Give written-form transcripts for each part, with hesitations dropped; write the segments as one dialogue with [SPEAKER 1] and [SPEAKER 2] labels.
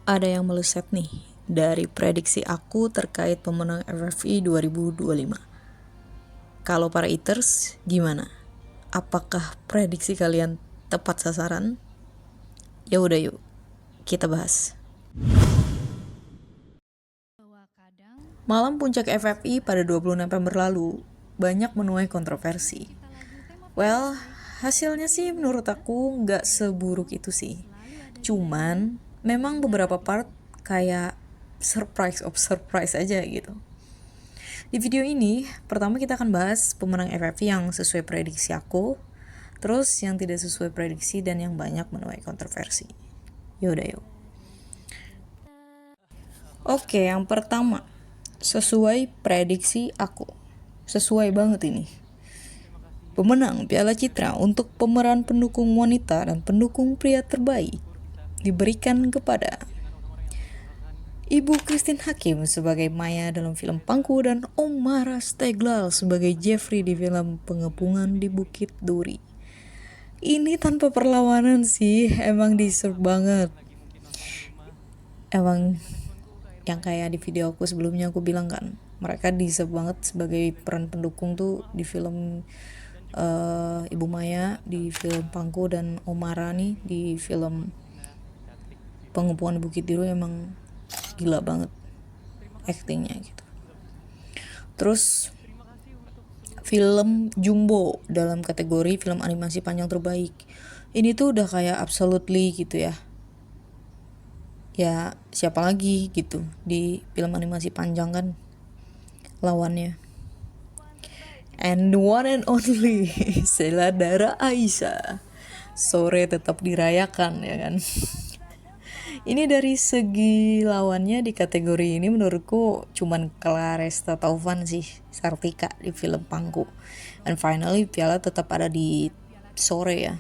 [SPEAKER 1] Ada yang meleset nih dari prediksi aku terkait pemenang FFI 2025. Kalau para eaters, gimana? Apakah prediksi kalian tepat sasaran? Ya udah yuk, kita bahas. Malam puncak FFI pada 20 November lalu banyak menuai kontroversi. Well, hasilnya sih menurut aku nggak seburuk itu sih. Cuman, memang beberapa part kayak surprise of surprise aja gitu. Di video ini, pertama kita akan bahas pemenang FFI yang sesuai prediksi aku, terus yang tidak sesuai prediksi dan yang banyak menuai kontroversi. Yaudah yuk. Oke, yang pertama, sesuai prediksi aku. Sesuai banget ini. Pemenang Piala Citra untuk pemeran pendukung wanita dan pendukung pria terbaik diberikan kepada Ibu Christine Hakim sebagai Maya dalam film Pangku dan Omara Steglal sebagai Jeffrey di film Pengepungan di Bukit Duri. Ini tanpa perlawanan sih, emang deserve banget. Emang yang kayak di video aku sebelumnya aku bilang kan, mereka deserve banget sebagai peran pendukung tuh di film Ibu Maya di film Pangku dan Omara nih di film Pengepungan di Bukit Duri. Emang gila banget actingnya gitu. Terus film Jumbo dalam kategori film animasi panjang terbaik, ini tuh udah kayak absolutely gitu ya. Ya siapa lagi gitu di film animasi panjang kan lawannya. And the one and only Sheila Dara Aisha. Sore tetap dirayakan ya kan. Ini dari segi lawannya di kategori ini menurutku cuman Claresta Taufan sih, Sartika di film Pangku. And finally piala tetap ada di Sore ya.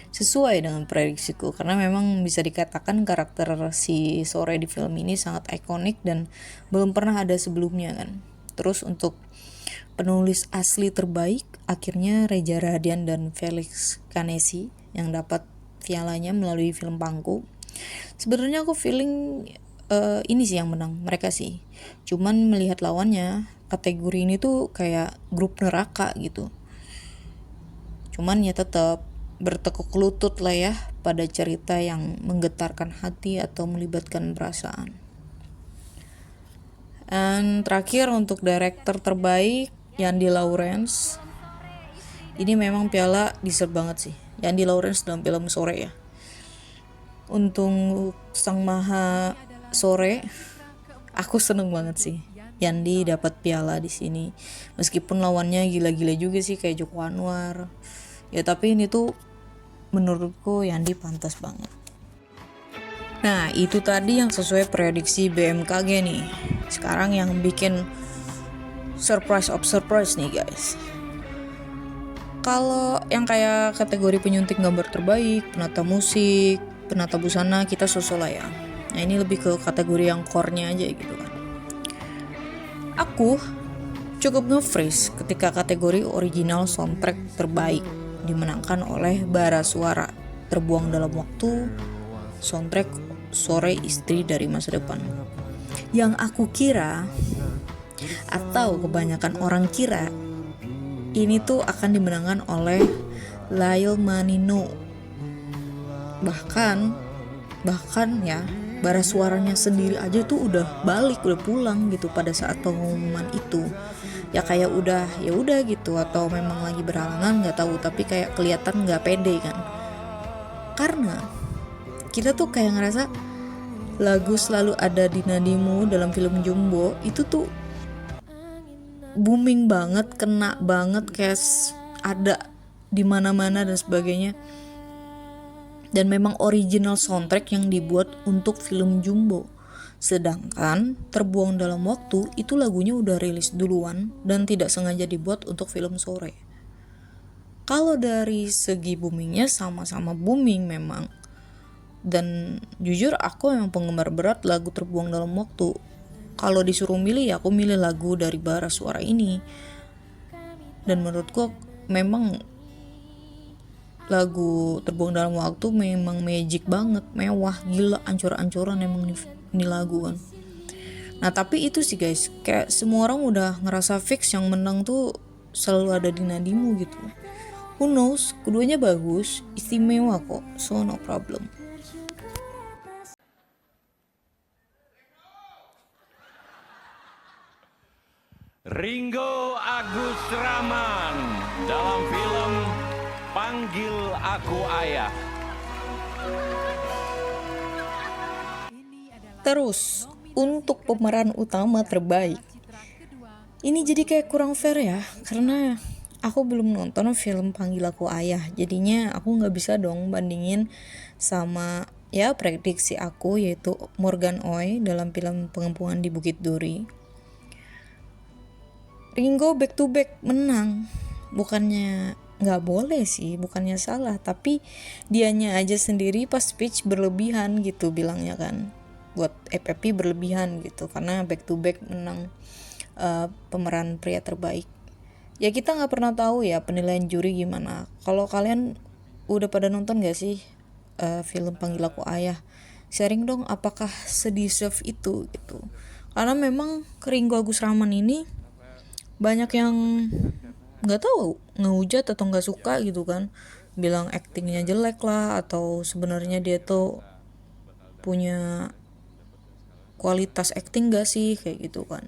[SPEAKER 1] Sesuai dengan prediksiku karena memang bisa dikatakan karakter si Sore di film ini sangat ikonik dan belum pernah ada sebelumnya kan. Terus untuk penulis asli terbaik akhirnya Reza Radian dan Felix Kanesi yang dapat pialanya melalui film Pangku. Sebenarnya aku feeling ini sih yang menang, mereka sih. Cuman melihat lawannya, kategori ini tuh kayak grup neraka gitu. Cuman ya tetap bertekuk lutut lah ya pada cerita yang menggetarkan hati atau melibatkan perasaan. Dan terakhir untuk director terbaik Yandi Lawrence. Ini memang piala deserve banget sih. Yandi Lawrence dalam film Sore ya. Untuk Sang Maha Sore, aku seneng banget sih Yandi dapat piala di sini. Meskipun lawannya gila-gila juga sih kayak Joko Anwar. Ya tapi ini tuh menurutku Yandi pantas banget. Nah, itu tadi yang sesuai prediksi BMKG nih. Sekarang yang bikin surprise of surprise nih guys. Kalau yang kayak kategori penyunting gambar terbaik, penata musik, penata busana kita susul lah ya. Nah ini lebih ke kategori yang core-nya aja gitu kan. Aku cukup nge-freeze ketika kategori original soundtrack terbaik dimenangkan oleh Bara Suara, Terbuang Dalam Waktu, soundtrack Sore Istri dari Masa Depan. Yang aku kira atau kebanyakan orang kira ini tuh akan dimenangkan oleh Lyle Manino. Bahkan ya Bara Suaranya sendiri aja tuh udah balik, udah pulang gitu pada saat pengumuman itu. Ya kayak udah gitu, atau memang lagi berhalangan nggak tahu, tapi kayak kelihatan nggak pede kan. Karena kita tuh kayak ngerasa lagu Selalu Ada di Nadimu dalam film Jumbo itu tuh booming banget, kena banget, kayak ada di mana-mana dan sebagainya. Dan memang original soundtrack yang dibuat untuk film Jumbo. Sedangkan Terbuang Dalam Waktu itu lagunya udah rilis duluan dan tidak sengaja dibuat untuk film Sore. Kalau dari segi boomingnya sama-sama booming memang. Dan jujur aku emang penggemar berat lagu Terbuang Dalam Waktu. Kalau disuruh milih ya aku milih lagu dari Bara Suara ini. Dan menurutku memang lagu Terbuang Dalam Waktu memang magic banget, mewah, gila, ancur-ancuran emang ini lagu kan. Nah tapi itu sih guys, kayak semua orang udah ngerasa fix yang menang tuh selalu ada di nadimu gitu. Who knows, keduanya bagus, istimewa kok, so no problem.
[SPEAKER 2] Ringo Agus Rahman dalam film Panggil Aku Ayah.
[SPEAKER 1] Terus, untuk pemeran utama terbaik, ini jadi kayak kurang fair ya, karena aku belum nonton film Panggil Aku Ayah, jadinya aku nggak bisa dong bandingin sama ya prediksi aku, yaitu Morgan Oey dalam film Pengepungan di Bukit Duri. Ringo back to back menang, bukannya nggak boleh sih, bukannya salah, tapi dianya aja sendiri pas speech berlebihan gitu bilangnya kan, buat FFP berlebihan gitu, karena back to back menang pemeran pria terbaik. Ya kita nggak pernah tahu ya penilaian juri gimana. Kalau kalian udah pada nonton gak sih film Panggil Aku Ayah? Sharing dong apakah sedeserve itu gitu. Karena memang Ringo Agus Rahman ini banyak yang nggak tahu ngehujat atau nggak suka gitu kan, bilang aktingnya jelek lah, atau sebenarnya dia tuh punya kualitas akting gak sih kayak gitu kan.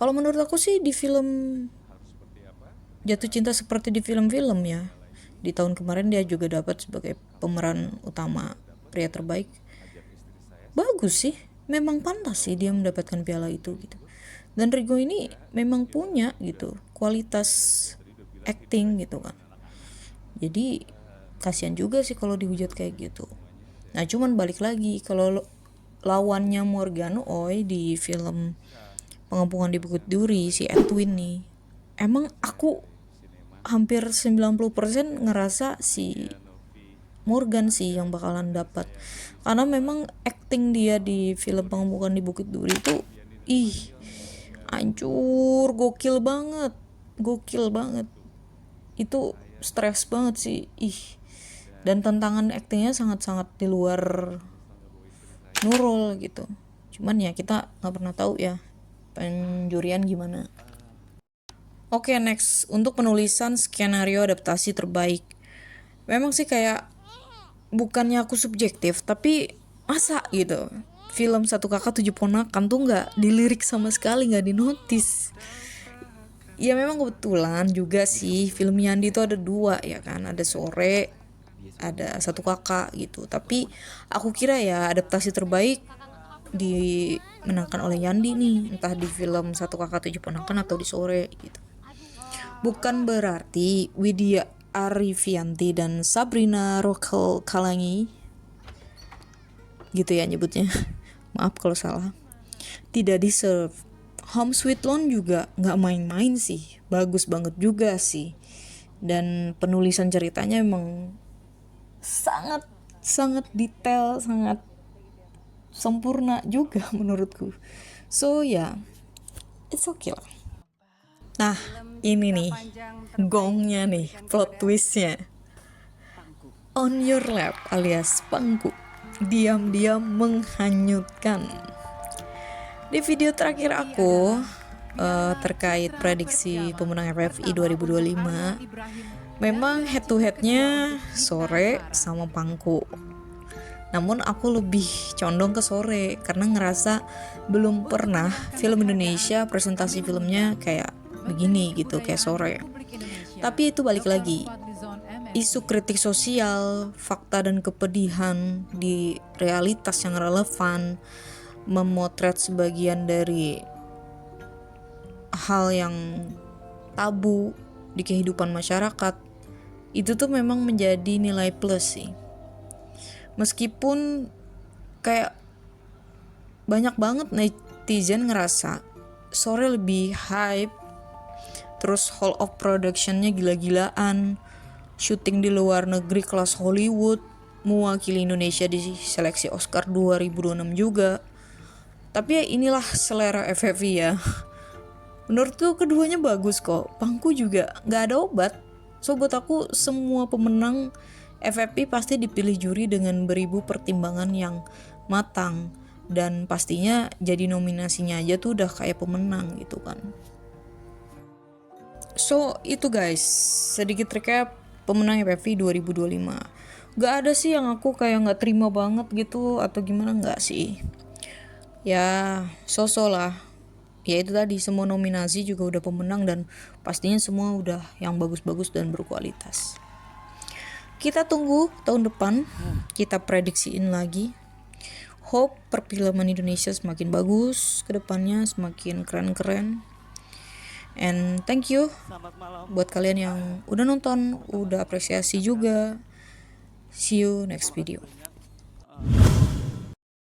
[SPEAKER 1] Kalau menurut aku sih di film Jatuh Cinta Seperti di Film-film ya, di tahun kemarin dia juga dapat sebagai pemeran utama pria terbaik. Bagus sih, memang pantas sih dia mendapatkan piala itu gitu. Dan Ringo ini memang punya gitu kualitas acting gitu kan. Jadi kasihan juga sih kalau dihujat kayak gitu. Nah cuman balik lagi, kalau lawannya Morgan Oey di film Pengepungan di Bukit Duri, si Edwin nih, emang aku hampir 90% ngerasa si Morgan sih yang bakalan dapat, karena memang acting dia di film Pengepungan di Bukit Duri itu hancur, gokil banget itu, stres banget sih dan tantangan actingnya sangat-sangat di luar Nurul gitu. Cuman ya kita nggak pernah tahu ya penjurian gimana. Oke, next untuk penulisan skenario adaptasi terbaik. Memang sih kayak bukannya aku subjektif, tapi masa gitu film Satu Kakak Tujuh Ponakan tuh nggak dilirik sama sekali, nggak dinotis. Ya memang kebetulan juga sih film Yandi itu ada dua ya kan, ada Sore, ada Satu Kakak gitu. Tapi aku kira ya adaptasi terbaik dimenangkan oleh Yandi nih, entah di film Satu Kakak Tujuh Ponakan atau di Sore gitu. Bukan berarti Widya Arifianti dan Sabrina Rokel Kalangi gitu ya nyebutnya, maaf kalau salah, tidak deserve. Home Sweet Loan juga gak main-main sih, bagus banget juga sih, dan penulisan ceritanya emang sangat detail, sangat sempurna juga menurutku. So ya, it's okay lah. Nah ini nih gongnya nih, plot twistnya. On Your Lap alias Pangku diam-diam menghanyutkan. Di video terakhir aku terkait prediksi pemenang FFI 2025, memang head to headnya Sore sama Pangku. Namun aku lebih condong ke Sore karena ngerasa belum pernah film Indonesia presentasi filmnya kayak begini gitu, kayak Sore. Tapi itu balik lagi, isu kritik sosial, fakta dan kepedihan di realitas yang relevan, memotret sebagian dari hal yang tabu di kehidupan masyarakat, itu tuh memang menjadi nilai plus sih. Meskipun kayak banyak banget netizen ngerasa Sore lebih hype, terus hall of productionnya gila-gilaan, syuting di luar negeri kelas Hollywood, mewakili Indonesia di seleksi Oscar 2026 juga. Tapi ya inilah selera FFI ya. Menurutku keduanya bagus kok. Pangku juga gak ada obat, So buat aku semua pemenang FFP pasti dipilih juri dengan beribu pertimbangan yang matang, dan pastinya jadi nominasinya aja tuh udah kayak pemenang gitu kan. So itu guys, sedikit recap pemenang FFP 2025. Gak ada sih yang aku kayak gak terima banget gitu atau gimana, gak sih. Ya so-so lah. Ya itu tadi, semua nominasi juga udah pemenang dan pastinya semua udah yang bagus-bagus dan berkualitas. Kita tunggu tahun depan, kita prediksiin lagi. Hope perfilman Indonesia semakin bagus ke depannya, semakin keren-keren. And thank you buat kalian yang udah nonton, udah apresiasi juga. See you next video.